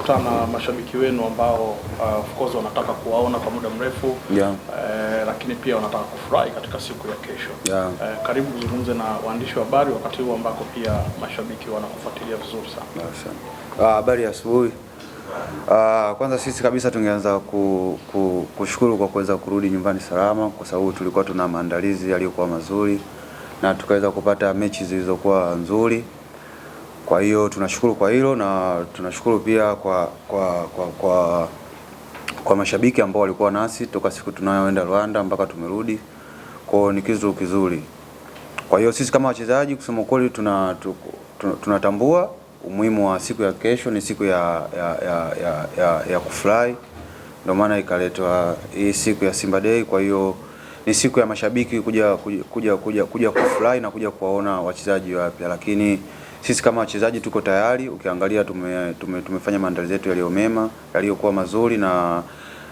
mmekutana na mashabiki wenu ambao of course wanataka kuwaona kwa muda mrefu, lakini pia wanataka kufurahi katika siku ya kesho. Karibu kuzungumze na waandishi wa habari wakati huu ambako pia mashabiki wanakufuatilia vizuri sana. Habari ya asubuhi. Kwanza sisi kabisa tungeanza kushukuru kwa kuweza kurudi nyumbani salama, kwa sababu tulikuwa tuna maandalizi yaliyokuwa mazuri na tukaweza kupata mechi zilizokuwa nzuri. Kwa hiyo tunashukuru kwa hilo, na tunashukuru pia kwa mashabiki ambao walikuwa nasi toka siku tunayoenda Rwanda mpaka tumerudi. Kwa hiyo ni kitu kizuri. Kwa hiyo sisi kama wachezaji kusema kweli tunatambua umuhimu wa siku ya kesho, ni siku ya kufurahi. Ndio maana ikaletwa hii siku ya Simba Day. Kwa hiyo ni siku ya mashabiki kuja kufurahi na kuja kuwaona wachezaji wapya, lakini sisi kama wachezaji tuko tayari. Ukiangalia tumefanya maandalizi yetu yaliyo mema, yaliyokuwa mazuri, na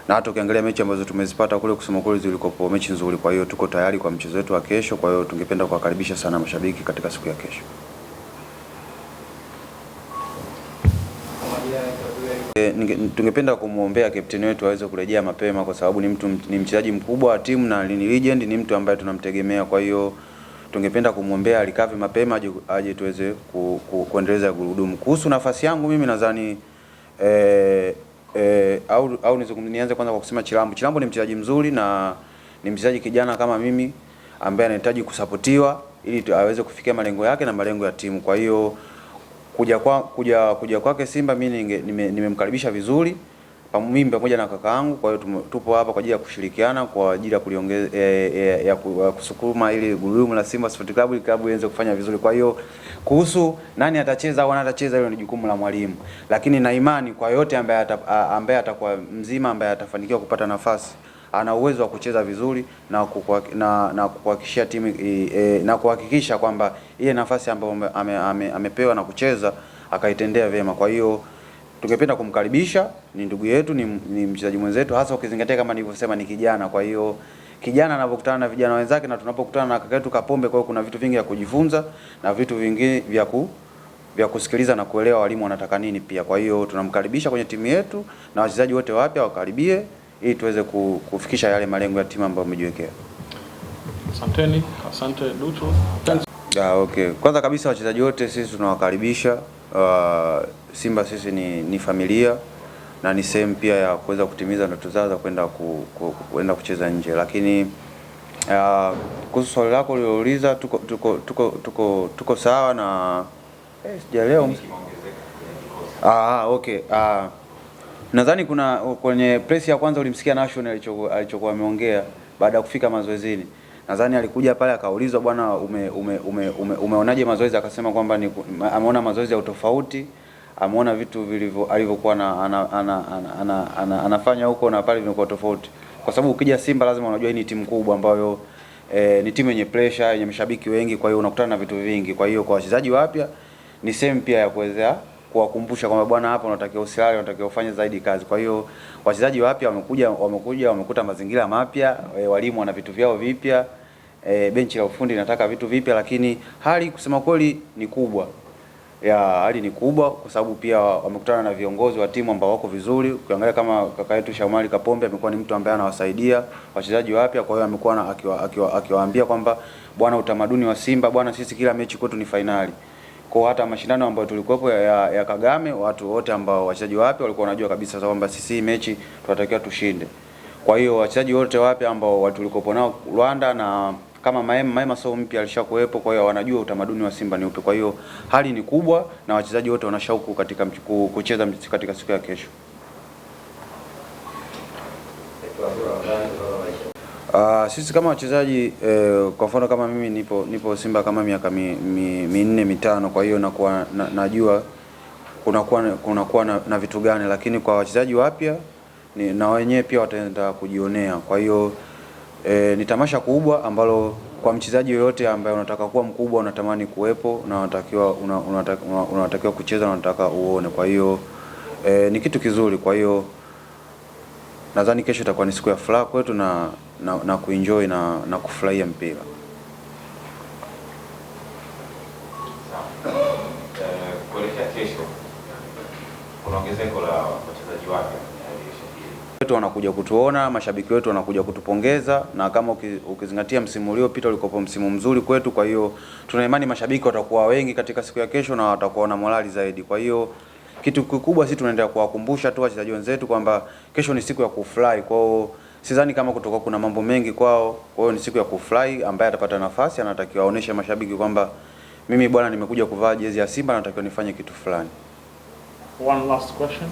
hata ukiangalia mechi ambazo tumezipata kule, kusema kweli zilikuwa mechi nzuri. Kwa hiyo tuko tayari kwa mchezo wetu wa kesho. Kwa hiyo tungependa kuwakaribisha sana mashabiki katika siku ya kesho. Tungependa kumuombea kapteni wetu aweze kurejea mapema, kwa sababu ni mchezaji mkubwa wa timu na ni legend, ni mtu ambaye tunamtegemea. Kwa hiyo tungependa kumuombea alikave mapema aje tuweze kuendeleza gurudumu. Kuhusu nafasi yangu mimi nadhani nianze kwanza kwa kusema Chilambo ni mchezaji mzuri na ni mchezaji kijana kama mimi ambaye anahitaji kusapotiwa ili aweze kufikia malengo yake na malengo ya timu. Kwa hiyo kuja kwake Simba mimi nimemkaribisha vizuri mimi pamoja na kaka yangu. Kwa hiyo tupo hapa kwa ajili ya kushirikiana kwa ajili ya kuliongeza kusukuma ili gurudumu la Simba Sports Club ianze kufanya vizuri. Kwa hiyo kuhusu nani atacheza au anatacheza, hilo ni jukumu la mwalimu, lakini na imani kwa yote ambaye atakuwa mzima, ambaye atafanikiwa kupata nafasi, ana uwezo wa kucheza vizuri na kuhakikishia timu na kuhakikisha kwamba ile nafasi ambayo amepewa na kucheza akaitendea vyema. Kwa hiyo tungependa kumkaribisha, ni ndugu yetu, ni mchezaji mwenzetu, hasa ukizingatia kama nilivyosema ni kijana. Kwa hiyo kijana anapokutana na vijana wenzake na tunapokutana na kaka yetu Kapombe, kwa hiyo kuna vitu vingi vya kujifunza na vitu vingi vya kusikiliza na kuelewa walimu wanataka nini pia. Kwa hiyo tunamkaribisha kwenye timu yetu na wachezaji wote wapya wakaribie ili tuweze kufikisha yale malengo ya timu ambayo umejiwekea. Asante Dutu. Okay. Kwanza kabisa wachezaji wote sisi tunawakaribisha. Simba sisi ni familia na ni sehemu pia ya kuweza kutimiza ndoto zao za kwenda kucheza nje. Lakini kuhusu swali lako ulilouliza, tuko sawa na sijaelewa. Okay. Nadhani kwenye press ya kwanza ulimsikia National alichokuwa ameongea baada ya kufika mazoezini. Nadhani alikuja pale akaulizwa, bwana umeonaje mazoezi? Akasema kwamba ameona mazoezi ya utofauti, ameona vitu alivyokuwa anafanya huko na pale vimekuwa tofauti. Kwa sababu ukija Simba lazima unajua hii ni timu kubwa ambayo ni timu yenye pressure, yenye mashabiki wengi, kwa hiyo unakutana na vitu vingi. Kwa hiyo kwa wachezaji wapya ni sehemu pia ya kuweza kuwakumbusha kwamba bwana, hapa unatakiwa usilale, unatakiwa ufanye zaidi kazi. Kwa hiyo wachezaji wapya wamekuta mazingira mapya, walimu wana vitu vyao vipya, benchi la ufundi linataka vitu vipya, lakini hali kusema kweli ni kubwa. Hali ni kubwa kwa sababu pia wamekutana na viongozi wa timu ambao wako vizuri. Ukiangalia kama kaka yetu Shamali Kapombe amekuwa ni mtu ambaye anawasaidia wachezaji wapya. Kwa hiyo amekuwa akiwaambia kwamba bwana, utamaduni wa Simba bwana, sisi kila mechi kwetu ni finali. Kwa hata mashindano ambayo tulikuwepo ya Kagame, watu wote ambao wachezaji wapya walikuwa wanajua kabisa kwamba sisi mechi tunatakiwa tushinde. Kwa hiyo wachezaji wote wapya ambao tulikuwepo nao Rwanda, na kama Maema so mpya alishakuwepo, kwa hiyo wanajua utamaduni wa Simba ni upi. Kwa hiyo hali ni kubwa na wachezaji wote wana shauku katika kucheza katika siku ya kesho. Sisi kama wachezaji kwa mfano kama mimi nipo Simba kama miaka minne mitano, kwa hiyo najua kunakuwa na vitu gani, lakini kwa wachezaji wapya na wenyewe pia wataenda kujionea. Kwa hiyo ni tamasha kubwa ambalo kwa mchezaji yoyote ambaye unataka kuwa mkubwa unatamani kuwepo na unatakiwa kucheza na unataka uone. Kwa hiyo ni kitu kizuri. Kwa hiyo nadhani kesho itakuwa ni siku ya furaha kwetu na kuenjoy na kufurahia mpira. Kuelekea kesho kuna ongezeko la wachezaji wapya wetu wanakuja kutuona, mashabiki wetu wanakuja kutupongeza, na kama ukizingatia msimu uliopita ulikopo msimu mzuri kwetu. Kwa hiyo tuna imani mashabiki watakuwa wengi katika siku ya kesho na watakuwa na morali zaidi. Kwa hiyo kitu kikubwa sisi tunaendelea kuwakumbusha tu wachezaji wenzetu kwamba kesho ni siku ya kufly. Kwa hiyo sidhani kama kutoka kuna mambo mengi kwao. Kwa hiyo ni siku ya kufly, ambaye atapata nafasi anatakiwa aoneshe mashabiki kwamba mimi bwana nimekuja kuvaa jezi ya Simba, natakiwa nifanye kitu fulani. One last question.